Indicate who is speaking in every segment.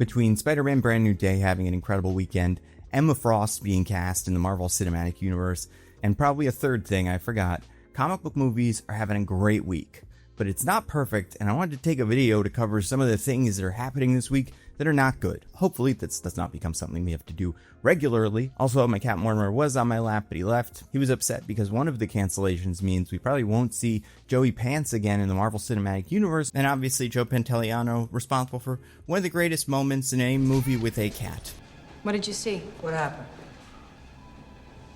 Speaker 1: Between Spider-Man Brand New Day having an incredible weekend, Emma Frost being cast in the Marvel Cinematic Universe, and probably a third thing I forgot, comic book movies are having a great week. But it's not perfect, and I wanted to take a video to cover some of the things that are happening this week that are not good. Hopefully this does not become something we have to do regularly. Also, my cat Mortimer was on my lap, but he left. He was upset because one of the cancellations means we probably won't see Joey Pants again in the Marvel Cinematic Universe, and obviously Joe Pantoliano responsible for one of the greatest moments in any movie with a cat.
Speaker 2: What did you see?
Speaker 3: What happened?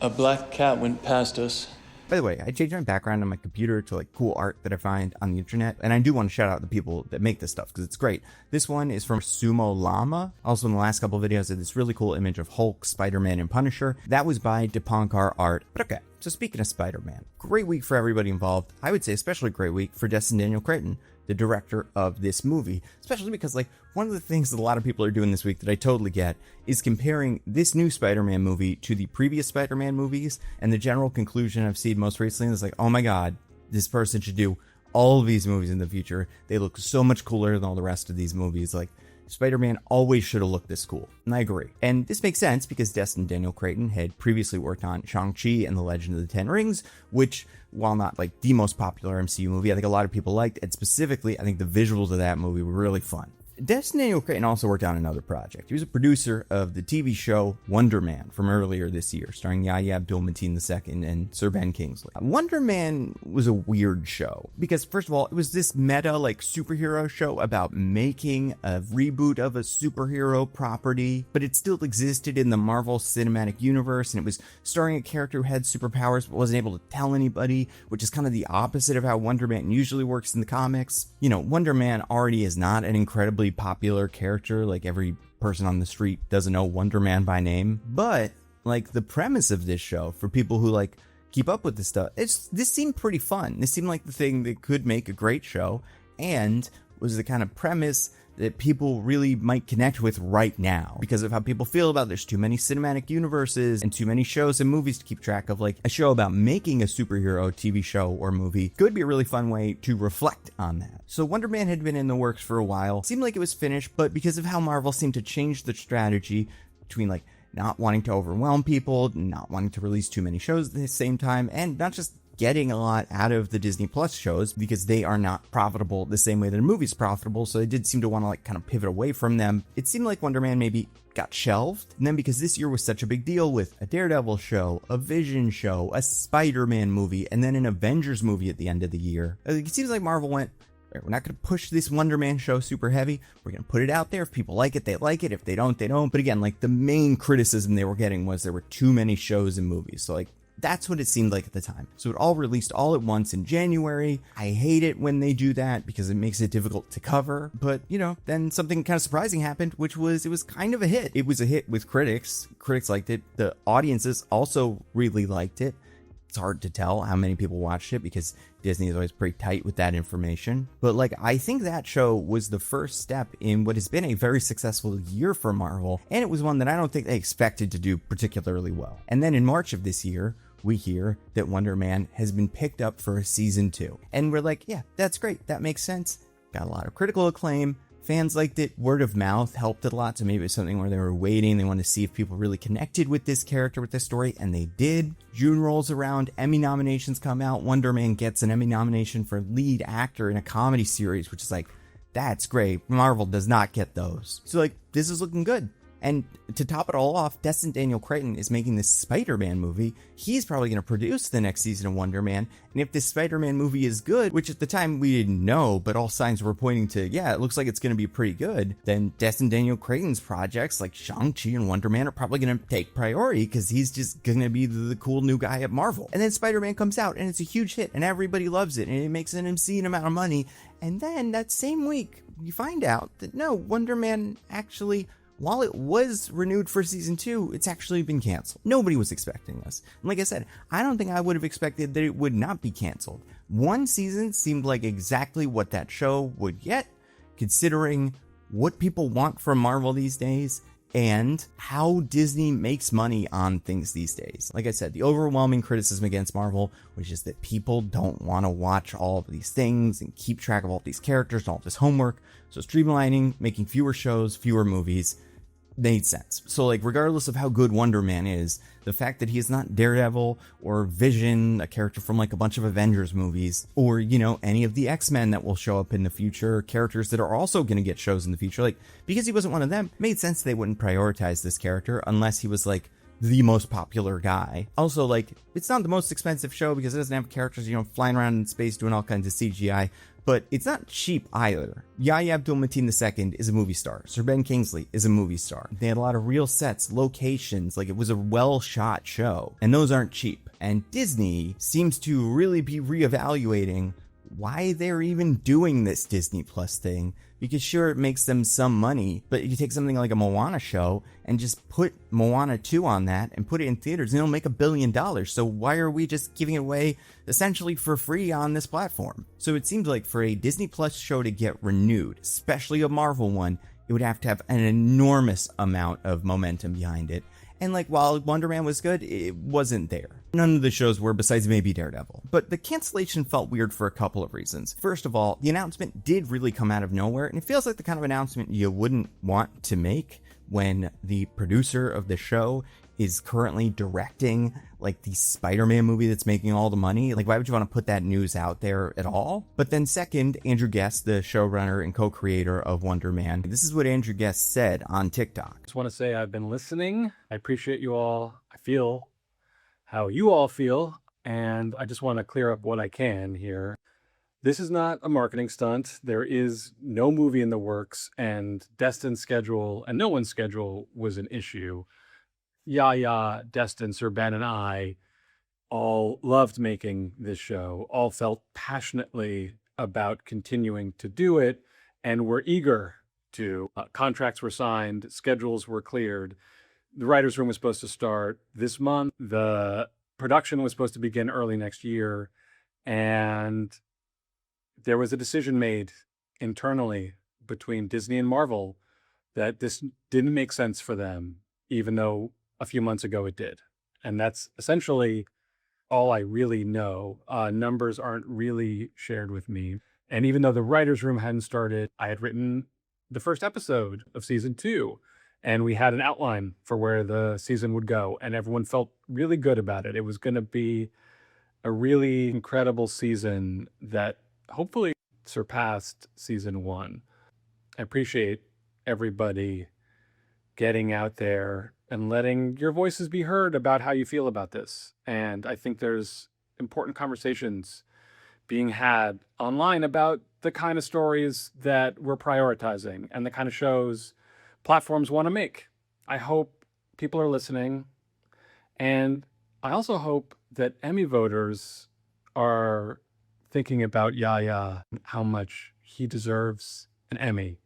Speaker 4: A black cat went past us.
Speaker 1: By the way, I changed my background on my computer to like cool art that I find on the internet, and I do want to shout out the people that make this stuff because it's great. This one is from Sumo Llama. Also, in the last couple of videos, I had this really cool image of Hulk, Spider-Man, and Punisher. That was by Dipankar Art. But okay, so speaking of Spider-Man, great week for everybody involved. I would say especially great week for Destin Daniel Cretton, the director of this movie, especially because like one of the things that a lot of people are doing this week that I totally get is comparing this new Spider-Man movie to the previous Spider-Man movies, and the general conclusion I've seen most recently is like, oh my god, this person should do all of these movies in the future. They look so much cooler than all the rest of these movies. Like, Spider-Man always should have looked this cool, and I agree. And this makes sense because Destin Daniel Cretton had previously worked on Shang-Chi and the Legend of the Ten Rings, which, while not like the most popular MCU movie, I think a lot of people liked, and specifically, I think the visuals of that movie were really fun. Destin Daniel Cretton also worked on another project. He was a producer of the TV show Wonder Man from earlier this year, starring Yahya Abdul-Mateen II and Sir Ben Kingsley. Wonder Man was a weird show because, first of all, it was this meta like superhero show about making a reboot of a superhero property, but it still existed in the Marvel Cinematic Universe, and it was starring a character who had superpowers but wasn't able to tell anybody, which is kind of the opposite of how Wonder Man usually works in the comics. You know, Wonder Man already is not an incredibly popular character, like every person on the street doesn't know Wonder Man by name, but like the premise of this show for people who like keep up with this stuff, this seemed pretty fun. This seemed like the thing that could make a great show and was the kind of premise that people really might connect with right now because of how people feel about there's too many cinematic universes and too many shows and movies to keep track of. Like, a show about making a superhero TV show or movie could be a really fun way to reflect on that. So Wonder Man had been in the works for a while, seemed like it was finished, but because of how Marvel seemed to change the strategy between like not wanting to overwhelm people, not wanting to release too many shows at the same time, and not just getting a lot out of the Disney Plus shows because they are not profitable the same way that a movie's profitable, so they did seem to want to like kind of pivot away from them. It seemed like Wonder Man maybe got shelved, and then because this year was such a big deal with a Daredevil show, a Vision show, a Spider-Man movie, and then an Avengers movie at the end of the year, it seems like Marvel went, we're not going to push this Wonder Man show super heavy. We're going to put it out there. If people like it, they like it. If they don't, they don't. But again, like the main criticism they were getting was there were too many shows and movies. So like, that's what it seemed like at the time. So it all released all at once in January. I hate it when they do that because it makes it difficult to cover. But, you know, then something kind of surprising happened, which was it was kind of a hit. It was a hit with critics. Critics liked it. The audiences also really liked it. It's hard to tell how many people watched it because Disney is always pretty tight with that information. But like, I think that show was the first step in what has been a very successful year for Marvel. And it was one that I don't think they expected to do particularly well. And then in March of this year, we hear that Wonder Man has been picked up for a season 2. And we're like, yeah, that's great. That makes sense. Got a lot of critical acclaim. Fans liked it. Word of mouth helped it a lot. So maybe it's something where they were waiting. They wanted to see if people really connected with this character, with this story. And they did. June rolls around. Emmy nominations come out. Wonder Man gets an Emmy nomination for lead actor in a comedy series, which is like, that's great. Marvel does not get those. So like, this is looking good. And to top it all off, Destin Daniel Cretton is making this Spider-Man movie. He's probably going to produce the next season of Wonder Man. And if this Spider-Man movie is good, which at the time we didn't know, but all signs were pointing to, yeah, it looks like it's going to be pretty good, then Destin Daniel Cretton's projects like Shang-Chi and Wonder Man are probably going to take priority because he's just going to be the cool new guy at Marvel. And then Spider-Man comes out and it's a huge hit and everybody loves it and it makes an obscene amount of money. And then that same week, you find out that no, Wonder Man actually, while it was renewed for season 2, it's actually been canceled. Nobody was expecting this. And like I said, I don't think I would have expected that it would not be canceled. One season seemed like exactly what that show would get, considering what people want from Marvel these days. and how Disney makes money on things these days. Like I said, the overwhelming criticism against Marvel was just that people don't want to watch all of these things and keep track of all these characters and all this homework. So streamlining, making fewer shows, fewer movies, made sense. So like, regardless of how good Wonder Man is, the fact that he is not Daredevil or Vision, a character from like a bunch of Avengers movies, or, you know, any of the X-Men that will show up in the future, characters that are also going to get shows in the future, like, because he wasn't one of them, made sense they wouldn't prioritize this character unless he was like the most popular guy. Also, like, it's not the most expensive show because it doesn't have characters, you know, flying around in space doing all kinds of CGI, but it's not cheap either. Yahya Abdul-Mateen II is a movie star. Sir Ben Kingsley is a movie star. They had a lot of real sets, locations, like it was a well-shot show, and those aren't cheap. And Disney seems to really be reevaluating why they're even doing this Disney Plus thing, because sure, it makes them some money, but you take something like a Moana show and just put Moana 2 on that and put it in theaters and it'll make $1 billion. So why are we just giving it away essentially for free on this platform? So it seems like for a Disney Plus show to get renewed, especially a Marvel one, it would have to have an enormous amount of momentum behind it. And like, while Wonder Man was good, it wasn't there. None of the shows were, besides maybe Daredevil. But the cancellation felt weird for a couple of reasons. First of all, the announcement did really come out of nowhere, and it feels like the kind of announcement you wouldn't want to make when the producer of the show is currently directing like the Spider-Man movie that's making all the money. Like, why would you want to put that news out there at all? But then second, Andrew Guest, the showrunner and co-creator of Wonder Man, this is what Andrew Guest said on TikTok.
Speaker 2: Just want to say I've been listening. I appreciate you all. I feel how you all feel, and I just want to clear up what I can here. This is not a marketing stunt. There is no movie in the works, and Destin's schedule and no one's schedule was an issue. Yahya, Destin, Sir Ben, and I all loved making this show, all felt passionately about continuing to do it, and were eager to. Contracts were signed, schedules were cleared. The writer's room was supposed to start this month. The production was supposed to begin early next year. And there was a decision made internally between Disney and Marvel that this didn't make sense for them, even though a few months ago it did. And that's essentially all I really know. Numbers aren't really shared with me. And even though the writer's room hadn't started, I had written the first episode of season 2. And we had an outline for where the season would go. And everyone felt really good about it. It was going to be a really incredible season that hopefully surpassed season 1. I appreciate everybody getting out there and letting your voices be heard about how you feel about this. And I think there's important conversations being had online about the kind of stories that we're prioritizing and the kind of shows platforms want to make. I hope people are listening. And I also hope that Emmy voters are thinking about Yahya, how much he deserves an Emmy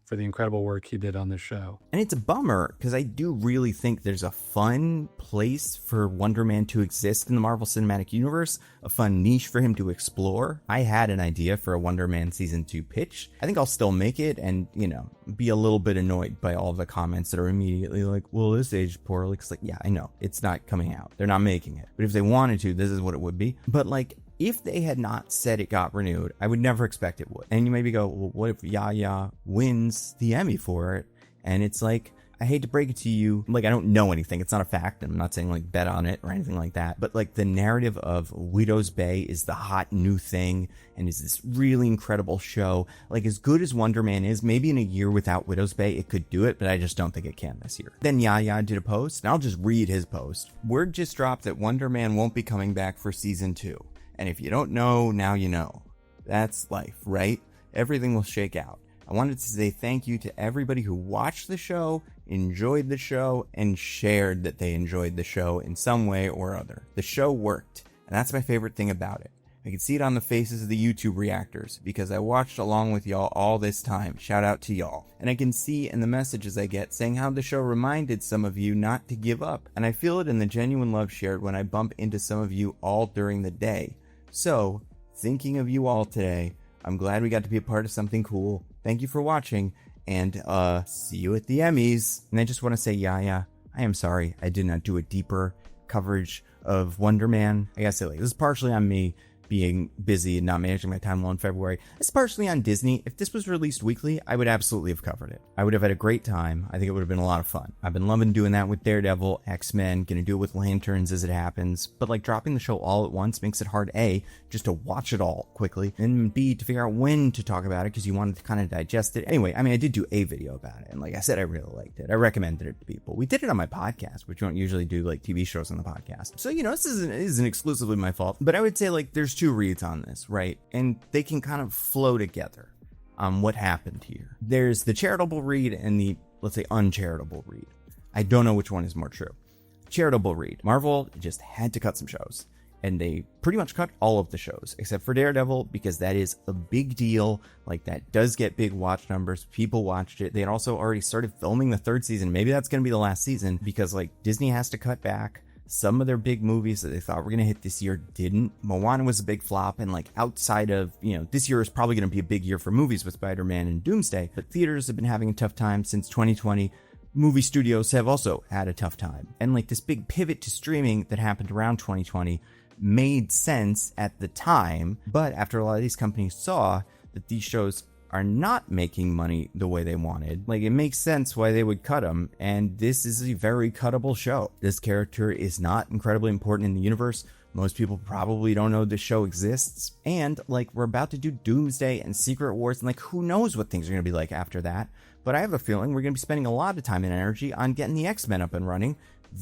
Speaker 2: for the incredible work he did on this show.
Speaker 1: And it's a bummer, because I do really think there's a fun place for Wonder Man to exist in the Marvel Cinematic Universe, a fun niche for him to explore. I had an idea for a Wonder Man Season 2 pitch. I think I'll still make it and, you know, be a little bit annoyed by all the comments that are immediately like, well, this aged poorly. Because, like, yeah, I know, it's not coming out. They're not making it. But if they wanted to, this is what it would be. But, like, if they had not said it got renewed, I would never expect it would. And you maybe go, well, what if Yahya wins the Emmy for it? And it's like, I hate to break it to you, like, I don't know anything. It's not a fact. I'm not saying, like, bet on it or anything like that. But, like, the narrative of Widow's Bay is the hot new thing and is this really incredible show. Like, as good as Wonder Man is, maybe in a year without Widow's Bay, it could do it, but I just don't think it can this year. Then Yahya did a post, and I'll just read his post. Word just dropped that Wonder Man won't be coming back for season 2. And if you don't know, now you know. That's life, right? Everything will shake out. I wanted to say thank you to everybody who watched the show, enjoyed the show, and shared that they enjoyed the show in some way or other. The show worked, and that's my favorite thing about it. I can see it on the faces of the YouTube reactors, because I watched along with y'all all this time. Shout out to y'all. And I can see in the messages I get saying how the show reminded some of you not to give up. And I feel it in the genuine love shared when I bump into some of you all during the day. So, thinking of you all today, I'm glad we got to be a part of something cool. Thank you for watching, and see you at the Emmys. And I just want to say, Yaya, I am sorry I did not do a deeper coverage of Wonder Man. I gotta say, like, this is partially on me being busy and not managing my time well in February. It's partially on Disney. If this was released weekly, I would absolutely have covered it. I would have had a great time. I think it would have been a lot of fun. I've been loving doing that with Daredevil, X-Men, gonna do it with Lanterns as it happens, but like dropping the show all at once makes it hard, A, just to watch it all quickly, and B, to figure out when to talk about it because you wanted to kind of digest it. Anyway, I mean, I did do a video about it, and like I said, I really liked it. I recommended it to people. We did it on my podcast, which you don't usually do like TV shows on the podcast. So, you know, this isn't exclusively my fault, but I would say like there's two reads on this, right? And they can kind of flow together on what happened here. There's the charitable read and the, let's say, uncharitable read. I don't know which one is more true. Charitable read. Marvel just had to cut some shows, and they pretty much cut all of the shows except for Daredevil, because that is a big deal. Like, that does get big watch numbers. People watched it. They had also already started filming the third season. Maybe that's going to be the last season, because like Disney has to cut back. Some of their big movies that they thought were going to hit this year didn't. Moana was a big flop, and like outside of, you know, this year is probably going to be a big year for movies with Spider-Man and Doomsday, but theaters have been having a tough time since 2020. Movie studios have also had a tough time. And like this big pivot to streaming that happened around 2020 made sense at the time, but after a lot of these companies saw that these shows are not making money the way they wanted, like, it makes sense why they would cut them. And this is a very cuttable show. This character is not incredibly important in the universe. Most people probably don't know this show exists. And like, we're about to do Doomsday and Secret Wars, and like, who knows what things are going to be like after that. But I have a feeling we're going to be spending a lot of time and energy on getting the X-Men up and running.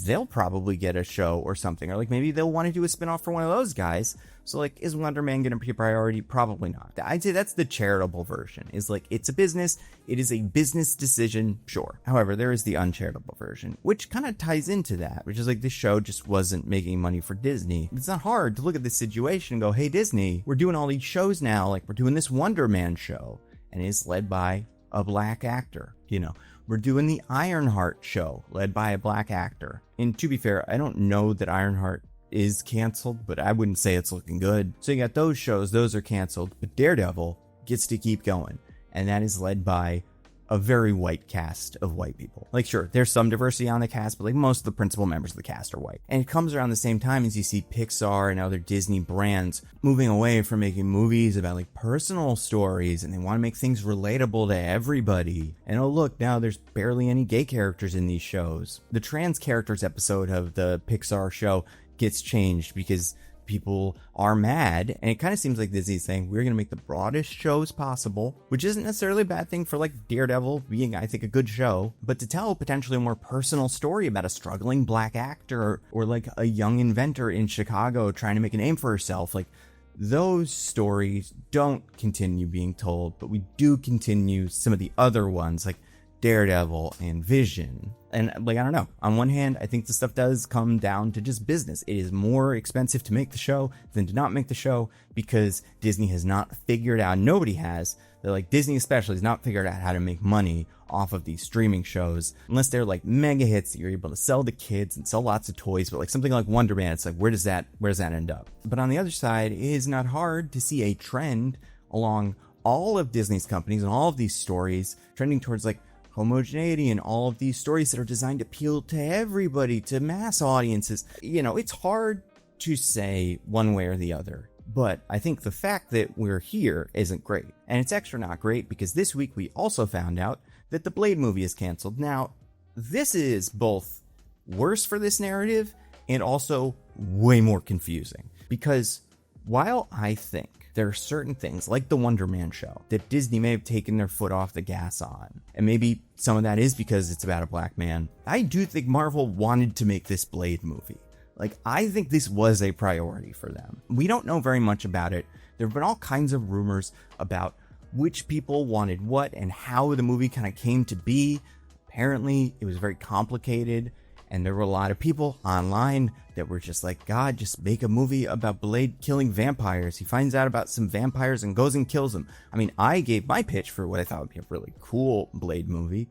Speaker 1: They'll probably get a show or something, or like maybe they'll want to do a spinoff for one of those guys. So like, is Wonder Man going to be a priority? Probably not. I'd say that's the charitable version, is like, it's a business. It is a business decision, sure. However, there is the uncharitable version, which kind of ties into that, which is like, this show just wasn't making money for Disney. It's not hard to look at this situation and go, hey, Disney, we're doing all these shows now. Like, we're doing this Wonder Man show, and it's led by a black actor, you know. We're doing the Ironheart show, led by a black actor. And to be fair, I don't know that Ironheart is canceled, but I wouldn't say it's looking good. So you got those shows, those are canceled, but Daredevil gets to keep going. And that is led by a very white cast of white people. Like, sure, there's some diversity on the cast, but like, most of the principal members of the cast are white. And it comes around the same time as you see Pixar and other Disney brands moving away from making movies about like personal stories, and they want to make things relatable to everybody. And oh look, now there's barely any gay characters in these shows. The trans characters episode of the Pixar show gets changed because people are mad, and it kind of seems like Disney's saying, we're going to make the broadest shows possible, which isn't necessarily a bad thing for like Daredevil being, I think, a good show, but to tell potentially a more personal story about a struggling black actor, or like a young inventor in Chicago trying to make a name for herself, like, those stories don't continue being told, but we do continue some of the other ones, like Daredevil and Vision. And like, I don't know, on one hand, I think the stuff does come down to just business. It is more expensive to make the show than to not make the show, because Disney has not figured out, nobody has, that like Disney especially has not figured out how to make money off of these streaming shows, unless they're like mega hits that you're able to sell to kids and sell lots of toys. But like something like Wonder Man, it's like, where does that end up? But on the other side, it is not hard to see a trend along all of Disney's companies and all of these stories trending towards like homogeneity, and all of these stories that are designed to appeal to everybody, to mass audiences. You know, it's hard to say one way or the other, but I think the fact that we're here isn't great. And it's extra not great because this week we also found out that the Blade movie is canceled. Now, this is both worse for this narrative and also way more confusing, because while I think there are certain things like the Wonder Man show that Disney may have taken their foot off the gas on, and maybe some of that is because it's about a black man, I do think Marvel wanted to make this Blade movie. Like, I think this was a priority for them. We don't know very much about it. There have been all kinds of rumors about which people wanted what and how the movie kind of came to be. Apparently, it was very complicated, and there were a lot of people online that were just like, God, just make a movie about Blade killing vampires. He finds out about some vampires and goes and kills them. I mean, I gave my pitch for what I thought would be a really cool Blade movie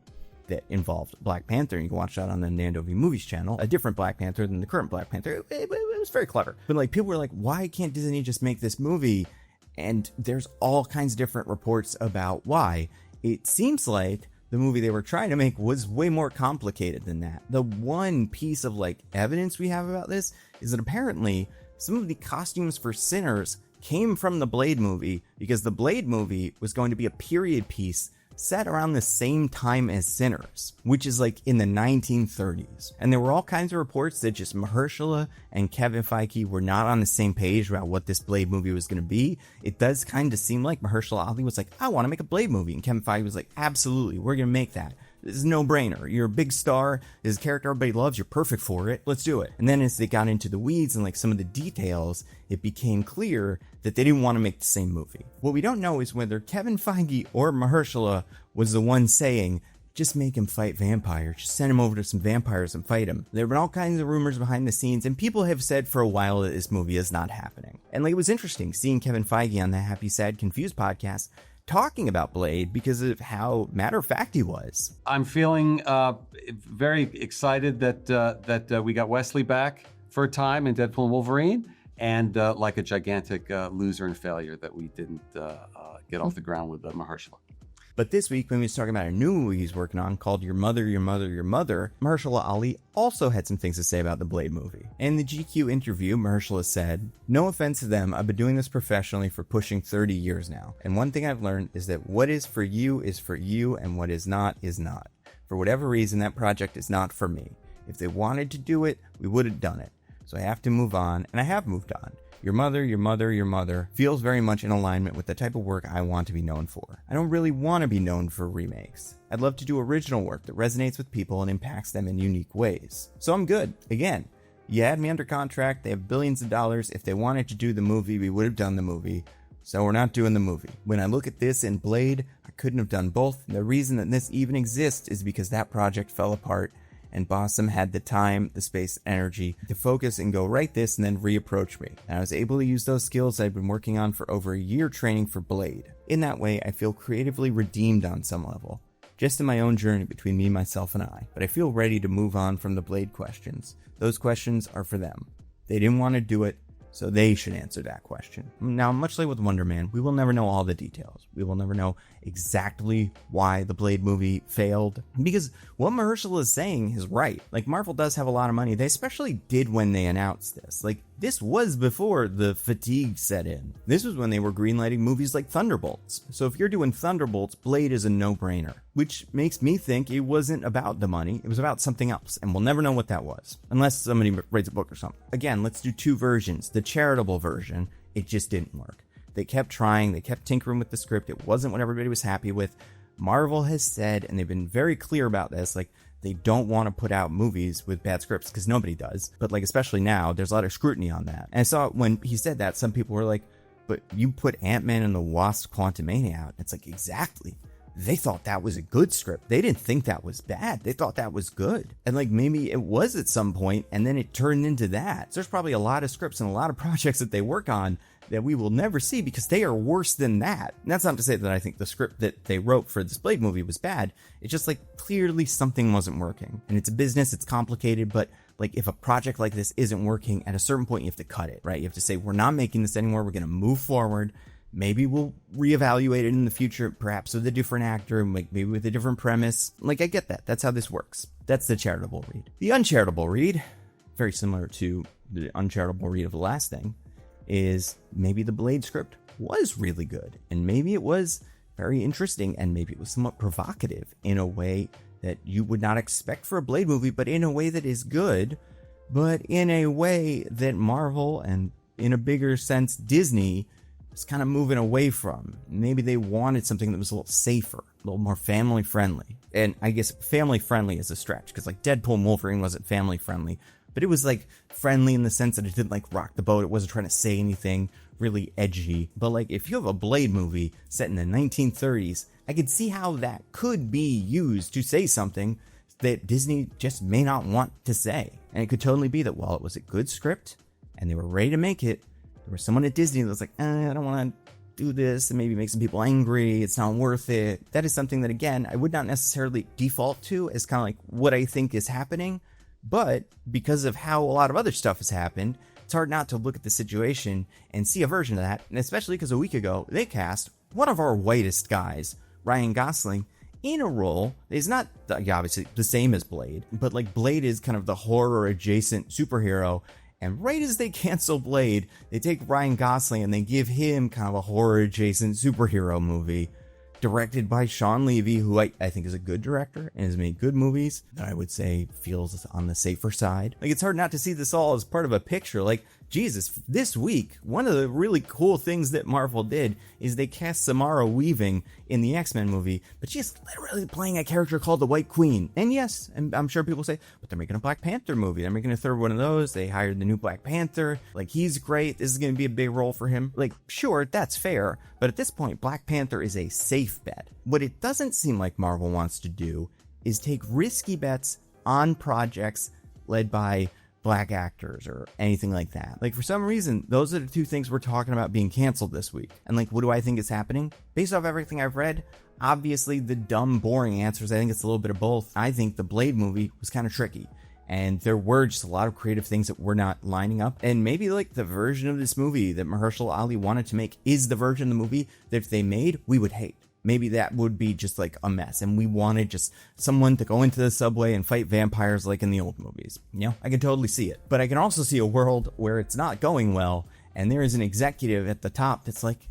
Speaker 1: that involved Black Panther. You can watch that on the Nando V Movies channel. A different Black Panther than the current Black Panther. It was very clever. But like, people were like, why can't Disney just make this movie? And there's all kinds of different reports about why. It seems like the movie they were trying to make was way more complicated than that. The one piece of like evidence we have about this is that apparently some of the costumes for Sinners came from the Blade movie, because the Blade movie was going to be a period piece set around the same time as Sinners, which is like in the 1930s. And there were all kinds of reports that just Mahershala and Kevin Feige were not on the same page about what this Blade movie was going to be. It does kind of seem like Mahershala Ali was like, I want to make a Blade movie. And Kevin Feige was like, absolutely, we're going to make that. This is a no-brainer. You're a big star. This is a character everybody loves. You're perfect for it. Let's do it. And then as they got into the weeds and like some of the details, it became clear that they didn't want to make the same movie. What we don't know is whether Kevin Feige or Mahershala was the one saying, just make him fight vampires. Just send him over to some vampires and fight him. There have been all kinds of rumors behind the scenes, and people have said for a while that this movie is not happening. And like, it was interesting seeing Kevin Feige on the Happy, Sad, Confused podcast talking about Blade because of how matter-of-fact he was.
Speaker 3: I'm feeling very excited that we got Wesley back for a time in Deadpool and Wolverine, and like a gigantic loser and failure that we didn't get off the ground with Mahershala.
Speaker 1: But this week, when he was talking about a new movie he's working on called Your Mother, Your Mother, Your Mother, Mahershala Ali also had some things to say about the Blade movie. In the GQ interview, Mahershala said, "No offense to them, I've been doing this professionally for pushing 30 years now. And one thing I've learned is that what is for you, and what is not, is not. For whatever reason, that project is not for me. If they wanted to do it, we would have done it. So I have to move on, and I have moved on. Your Mother, Your Mother, Your Mother feels very much in alignment with the type of work I want to be known for. I don't really want to be known for remakes. I'd love to do original work that resonates with people and impacts them in unique ways. So I'm good. Again, you had me under contract. They have billions of dollars. If they wanted to do the movie, we would have done the movie. So we're not doing the movie. When I look at this and Blade, I couldn't have done both. And the reason that this even exists is because that project fell apart, and Bossum had the time, the space, energy to focus and go write this and then reapproach me. And I was able to use those skills I've been working on for over a year training for Blade. In that way, I feel creatively redeemed on some level, just in my own journey between me, myself, and I. But I feel ready to move on from the Blade questions. Those questions are for them. They didn't want to do it, so they should answer that question." Now, much like with Wonder Man, we will never know all the details. We will never know exactly why the Blade movie failed, because what Mahershala is saying is right. Like, Marvel does have a lot of money. They especially did when they announced this. Like, this was before the fatigue set in. This was when they were greenlighting movies like Thunderbolts. So if you're doing Thunderbolts, Blade is a no-brainer, which makes me think it wasn't about the money. It was about something else, and we'll never know what that was, unless somebody writes a book or something. Again, let's do two versions. The charitable version, it just didn't work. They kept trying, they kept tinkering with the script. It wasn't what everybody was happy with. Marvel has said, and they've been very clear about this, like, they don't want to put out movies with bad scripts, because nobody does. But like, especially now, there's a lot of scrutiny on that. And I saw when he said that, some people were like, but you put Ant-Man and the Wasp: Quantumania out. It's like, exactly. They thought that was a good script. They didn't think that was bad. They thought that was good. And like, maybe it was at some point, and then it turned into that. So there's probably a lot of scripts and a lot of projects that they work on that we will never see because they are worse than that. And that's not to say that I think the script that they wrote for this Blade movie was bad. It's just like, clearly something wasn't working. And it's a business, it's complicated, but like, if a project like this isn't working, at a certain point you have to cut it, right? You have to say, we're not making this anymore. We're going to move forward. Maybe we'll reevaluate it in the future, perhaps with a different actor, maybe with a different premise. Like, I get that. That's how this works. That's the charitable read. The uncharitable read, very similar to the uncharitable read of the last thing, is maybe the Blade script was really good, and maybe it was very interesting, and maybe it was somewhat provocative in a way that you would not expect for a Blade movie, but in a way that is good, but in a way that Marvel, and in a bigger sense Disney, was kind of moving away from. Maybe they wanted something that was a little safer, a little more family friendly. And I guess family friendly is a stretch, because like Deadpool and Wolverine wasn't family friendly, but it was like friendly in the sense that it didn't like rock the boat. It wasn't trying to say anything really edgy. But like, if you have a Blade movie set in the 1930s, I could see how that could be used to say something that Disney just may not want to say. And it could totally be that while it was a good script and they were ready to make it, there was someone at Disney that was like, I don't want to do this, and maybe make some people angry. It's not worth it. That is something that, again, I would not necessarily default to as kind of like what I think is happening. But because of how a lot of other stuff has happened, it's hard not to look at the situation and see a version of that. And especially because a week ago, they cast one of our whitest guys, Ryan Gosling, in a role that is not obviously the same as Blade, but like Blade is kind of the horror adjacent superhero. And right as they cancel Blade, they take Ryan Gosling and they give him kind of a horror adjacent superhero movie directed by Sean Levy, who I think is a good director and has made good movies that I would say feels on the safer side. Like, it's hard not to see this all as part of a picture. Like, Jesus, this week, one of the really cool things that Marvel did is they cast Samara Weaving in the X-Men movie, but she's literally playing a character called the White Queen. And yes, and I'm sure people say, but they're making a Black Panther movie. They're making a third one of those. They hired the new Black Panther. Like, he's great. This is going to be a big role for him. Like, sure, that's fair. But at this point, Black Panther is a safe bet. What it doesn't seem like Marvel wants to do is take risky bets on projects led by Black actors or anything like that. Like, for some reason, those are the two things we're talking about being canceled this week. And like, what do I think is happening? Based off everything I've read, obviously the dumb, boring answers, I think it's a little bit of both. I think the Blade movie was kind of tricky. And there were just a lot of creative things that were not lining up. And maybe like the version of this movie that Mahershala Ali wanted to make is the version of the movie that if they made, we would hate. Maybe that would be just like a mess. And we wanted just someone to go into the subway and fight vampires like in the old movies. You know, I can totally see it. But I can also see a world where it's not going well. And there is an executive at the top that's like,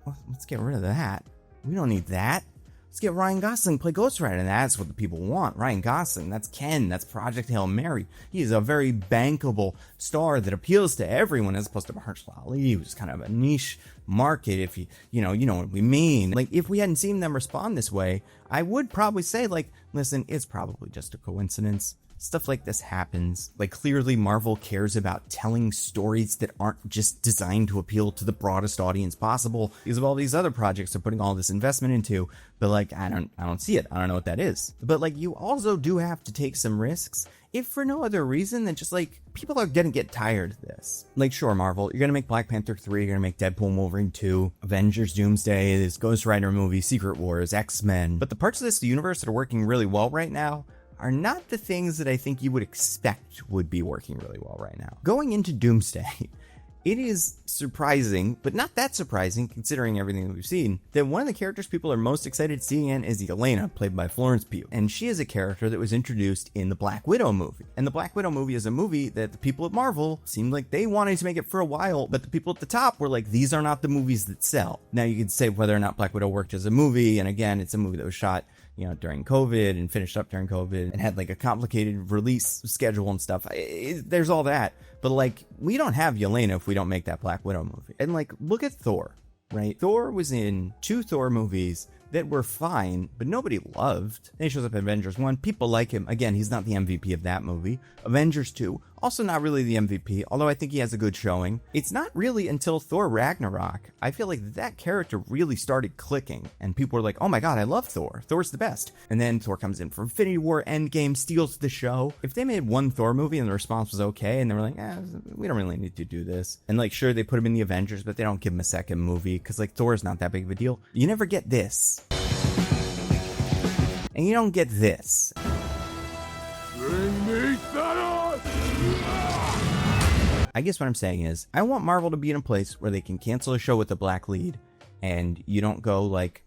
Speaker 1: well, let's get rid of that. We don't need that. Let's get Ryan Gosling play Ghost Rider. And that's what the people want. Ryan Gosling, that's Ken, that's Project Hail Mary. He is a very bankable star that appeals to everyone as opposed to Mahershala Ali, who's kind of a niche market, if you know what we mean. Like, if we hadn't seen them respond this way, I would probably say, like, listen, it's probably just a coincidence. Stuff like this happens. Like, clearly Marvel cares about telling stories that aren't just designed to appeal to the broadest audience possible because of all these other projects they're putting all this investment into. But like, I don't see it. I don't know what that is. But like, you also do have to take some risks, if for no other reason than just like, people are gonna get tired of this. Like, sure, Marvel, you're gonna make Black Panther 3, you're gonna make Deadpool and Wolverine 2, Avengers Doomsday, this Ghost Rider movie, Secret Wars, X-Men. But the parts of this universe that are working really well right now are not the things that I think you would expect would be working really well right now. Going into Doomsday, it is surprising, but not that surprising considering everything that we've seen, that one of the characters people are most excited to see in is Yelena, played by Florence Pugh. And she is a character that was introduced in the Black Widow movie. And the Black Widow movie is a movie that the people at Marvel seemed like they wanted to make it for a while, but the people at the top were like, these are not the movies that sell. Now you could say whether or not Black Widow worked as a movie, and again, it's a movie that was shot during COVID and finished up during COVID and had like a complicated release schedule and stuff. There's all that. But like, we don't have Yelena if we don't make that Black Widow movie. And like, look at Thor, right? Thor was in 2 Thor movies that were fine, but nobody loved. Then he shows up in Avengers 1. People like him. Again, he's not the MVP of that movie. Avengers 2, also not really the MVP, although I think he has a good showing. It's not really until Thor Ragnarok, I feel like that character really started clicking, and people were like, oh my god, I love Thor. Thor's the best. And then Thor comes in for Infinity War, Endgame, steals the show. If they made one Thor movie and the response was okay, and they were like, we don't really need to do this. And like, sure, they put him in the Avengers, but they don't give him a second movie, because like, Thor's not that big of a deal. You never get this. And you don't get this. Bring me Thanos! I guess what I'm saying is, I want Marvel to be in a place where they can cancel a show with a black lead, and you don't go like,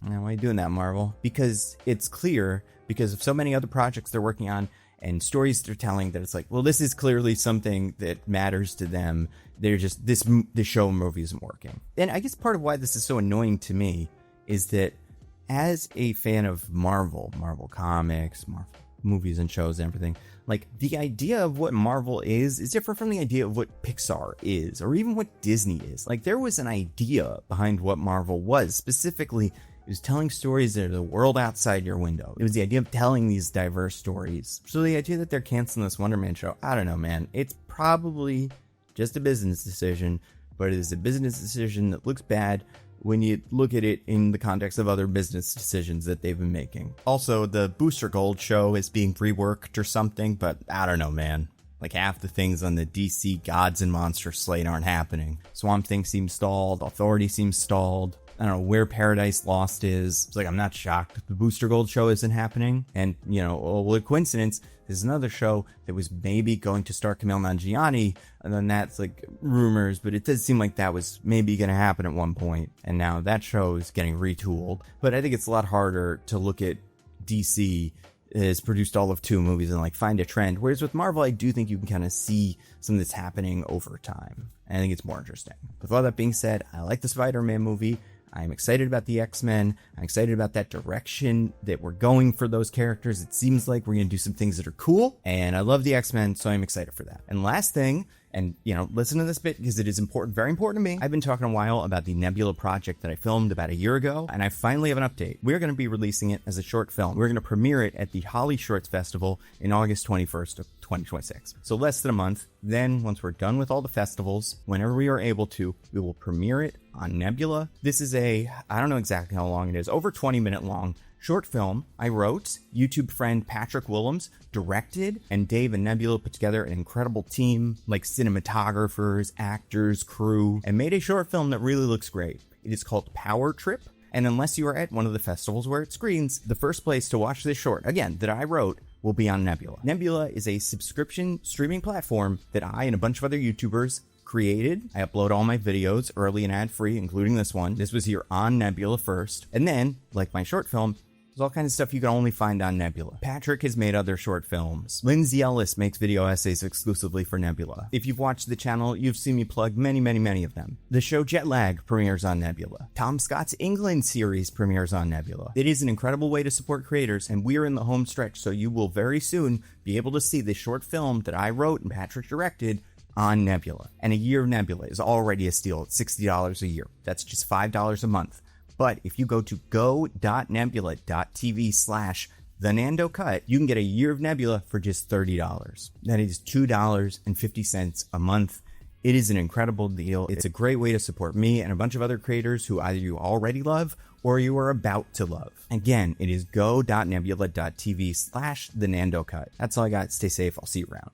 Speaker 1: why are you doing that, Marvel? Because it's clear, because of so many other projects they're working on, and stories they're telling, that it's like, well, this is clearly something that matters to them. They're just, this show movie isn't working. And I guess part of why this is so annoying to me is that as a fan of Marvel comics, Marvel movies and shows and everything, like, the idea of what Marvel is different from the idea of what Pixar is, or even what Disney is. Like, there was an idea behind what Marvel was. Specifically, it was telling stories that are the world outside your window. It was the idea of telling these diverse stories. So the idea that they're canceling this Wonder Man show, I don't know, man. It's probably just a business decision, but it is a business decision that looks bad when you look at it in the context of other business decisions that they've been making. Also, the Booster Gold show is being reworked or something, but I don't know, man. Like, half the things on the DC Gods and Monsters slate aren't happening. Swamp Thing seems stalled, Authority seems stalled. I don't know where Paradise Lost is. It's like, I'm not shocked the Booster Gold show isn't happening. And, you know, what a coincidence, there's another show that was maybe going to star Kumail Nanjiani, and then that's like rumors, but it does seem like that was maybe going to happen at one point. And now that show is getting retooled. But I think it's a lot harder to look at DC has produced all of 2 movies and like find a trend. Whereas with Marvel, I do think you can kind of see some of this happening over time. And I think it's more interesting. With all that being said, I like the Spider-Man movie. I'm excited about the X-Men. I'm excited about that direction that we're going for those characters. It seems like we're going to do some things that are cool. And I love the X-Men, so I'm excited for that. And last thing, and, you know, listen to this bit because it is important, very important to me. I've been talking a while about the Nebula project that I filmed about a year ago, and I finally have an update. We're going to be releasing it as a short film. We're going to premiere it at the Holly Shorts Festival in August 21st of 2026. So less than a month. Then, once we're done with all the festivals, whenever we are able to, we will premiere it on Nebula. This is I don't know exactly how long it is, over 20-minute long short film I wrote. YouTube friend Patrick Willems directed, and Dave and Nebula put together an incredible team, like cinematographers, actors, crew, and made a short film that really looks great. It is called Power Trip, and unless you are at one of the festivals where it screens, the first place to watch this short, again, that I wrote, will be on Nebula. Nebula is a subscription streaming platform that I and a bunch of other YouTubers created. I upload all my videos early and ad-free, including this one. This was here on Nebula first. And then, like my short film, there's all kinds of stuff you can only find on Nebula. Patrick has made other short films. Lindsay Ellis makes video essays exclusively for Nebula. If you've watched the channel, you've seen me plug many of them. The show Jet Lag premieres on Nebula. Tom Scott's England series premieres on Nebula. It is an incredible way to support creators, and we're in the home stretch, so you will very soon be able to see the short film that I wrote and Patrick directed on Nebula. And a year of Nebula is already a steal at $60 a year. That's just $5 a month. But if you go to go.nebula.tv/thenandocut, you can get a year of Nebula for just $30. That is $2.50 a month. It is an incredible deal. It's a great way to support me and a bunch of other creators who either you already love or you are about to love. Again, it is go.nebula.tv/thenandocut. That's all I got. Stay safe. I'll see you around.